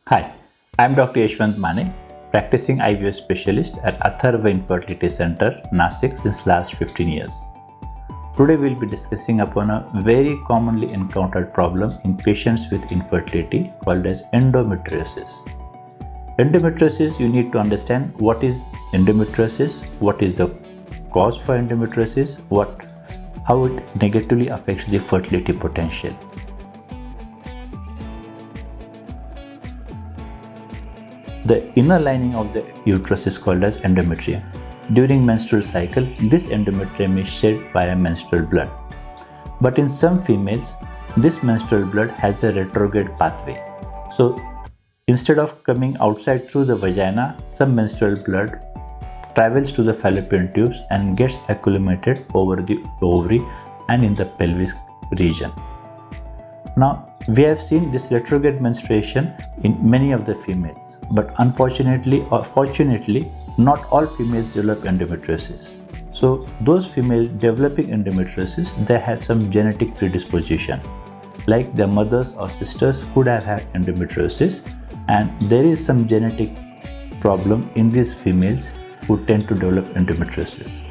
Hi, I'm Dr. Yeshwant Mane, practicing IVF specialist at Atharva Infertility Center, Nasik since last 15 years. Today we'll be discussing upon a very commonly encountered problem in patients with infertility called as endometriosis. Endometriosis, you need to understand what is endometriosis, what is the cause for endometriosis, how it negatively affects the fertility potential. The inner lining of the uterus is called as endometrium. During menstrual cycle, this endometrium is shed via menstrual blood. But in some females, this menstrual blood has a retrograde pathway. So instead of coming outside through the vagina, some menstrual blood travels to the fallopian tubes and gets accumulated over the ovary and in the pelvis region. Now, we have seen this retrograde menstruation in many of the females, but unfortunately or fortunately, not all females develop endometriosis. So, those females developing endometriosis, they have some genetic predisposition, like their mothers or sisters could have had endometriosis, and there is some genetic problem in these females who tend to develop endometriosis.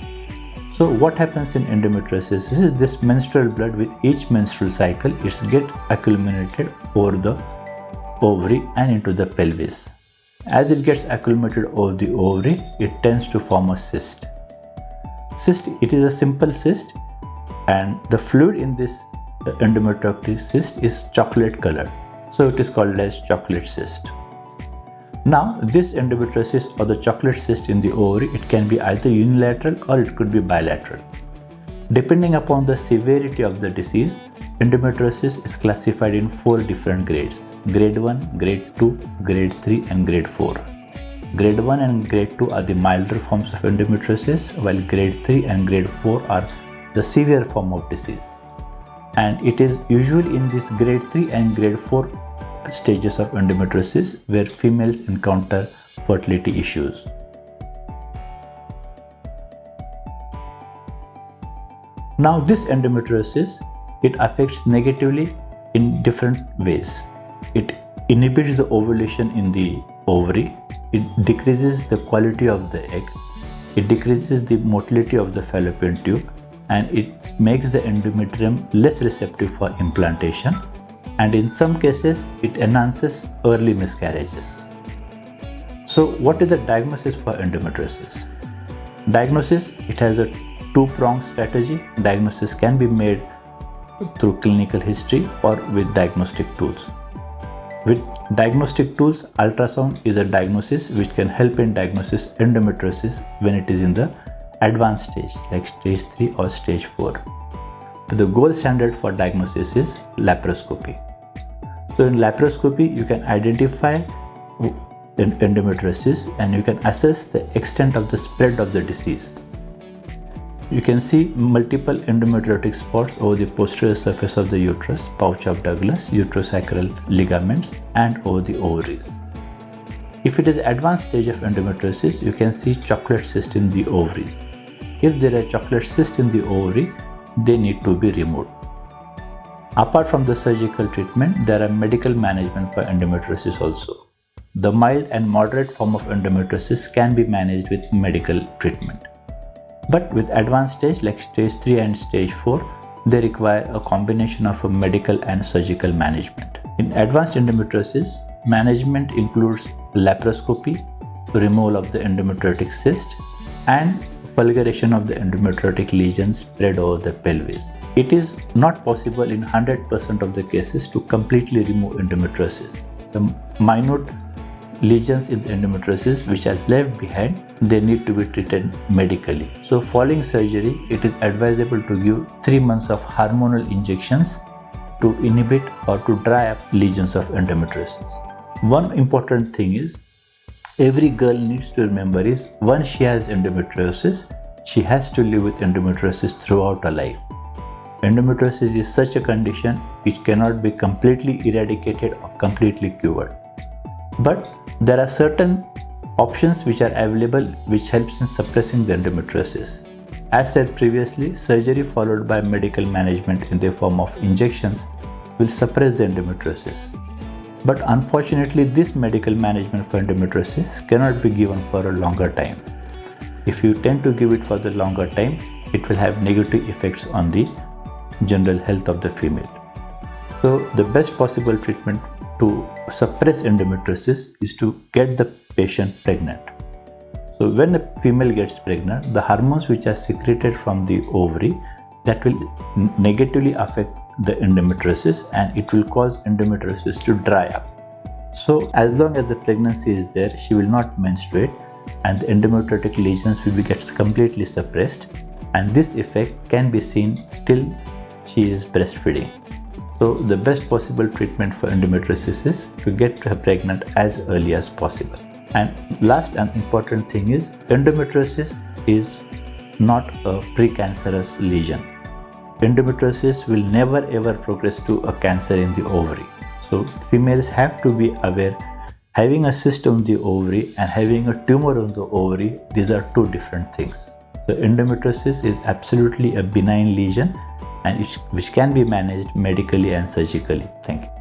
So what happens in endometriosis is this menstrual blood with each menstrual cycle it gets accumulated over the ovary and into the pelvis. As it gets accumulated over the ovary, it tends to form a cyst. It is a simple cyst, and the fluid in this endometriotic cyst is chocolate colored. So it is called as chocolate cyst. Now, this endometriosis or the chocolate cyst in the ovary, it can be either unilateral or it could be bilateral. Depending upon the severity of the disease, endometriosis is classified in 4 different grades: grade 1, grade 2, grade 3 and grade 4. Grade 1 and grade 2 are the milder forms of endometriosis, while grade 3 and grade 4 are the severe form of disease. And it is usually in this grade 3 and grade 4 stages of endometriosis where females encounter fertility issues. Now, this endometriosis, it affects negatively in different ways. It inhibits the ovulation in the ovary, it decreases the quality of the egg, it decreases the motility of the fallopian tube, and it makes the endometrium less receptive for implantation, and in some cases it enhances early miscarriages. So what is the diagnosis for endometriosis? Diagnosis, it has a 2-pronged strategy. Diagnosis can be made through clinical history or with diagnostic tools. With diagnostic tools, ultrasound is a diagnosis which can help in diagnosis endometriosis when it is in the advanced stage like stage 3 or stage 4. The gold standard for diagnosis is laparoscopy. So in laparoscopy, you can identify endometriosis and you can assess the extent of the spread of the disease. You can see multiple endometriotic spots over the posterior surface of the uterus, pouch of Douglas, uterosacral ligaments, and over the ovaries. If it is advanced stage of endometriosis, you can see chocolate cyst in the ovaries. If there are chocolate cyst in the ovary, they need to be removed. Apart from the surgical treatment, there are medical management for endometriosis also. The mild and moderate form of endometriosis can be managed with medical treatment. But with advanced stage like stage 3 and stage 4, they require a combination of a medical and surgical management. In advanced endometriosis, management includes laparoscopy, removal of the endometriotic cyst, and fulguration of the endometriotic lesions spread over the pelvis. It is not possible in 100% of the cases to completely remove endometriosis. Some minute lesions in the endometriosis which are left behind, they need to be treated medically. So following surgery, it is advisable to give 3 months of hormonal injections to inhibit or to dry up lesions of endometriosis. One important thing is, every girl needs to remember is once she has endometriosis, she has to live with endometriosis throughout her life. Endometriosis is such a condition which cannot be completely eradicated or completely cured. But there are certain options which are available which helps in suppressing the endometriosis. As said previously, surgery followed by medical management in the form of injections will suppress the endometriosis. But unfortunately, this medical management for endometriosis cannot be given for a longer time. If you tend to give it for the longer time, it will have negative effects on the general health of the female. So the best possible treatment to suppress endometriosis is to get the patient pregnant. So when a female gets pregnant, the hormones which are secreted from the ovary, that will negatively affect the endometriosis and it will cause endometriosis to dry up. So as long as the pregnancy is there, she will not menstruate and the endometriotic lesions will be gets completely suppressed, and this effect can be seen till she is breastfeeding. So the best possible treatment for endometriosis is to get her pregnant as early as possible. And last and important thing is, endometriosis is not a precancerous lesion. Endometriosis will never ever progress to a cancer in the ovary. So females have to be aware, having a cyst on the ovary and having a tumor on the ovary, these are two different things. So endometriosis is absolutely a benign lesion and which can be managed medically and surgically. Thank you.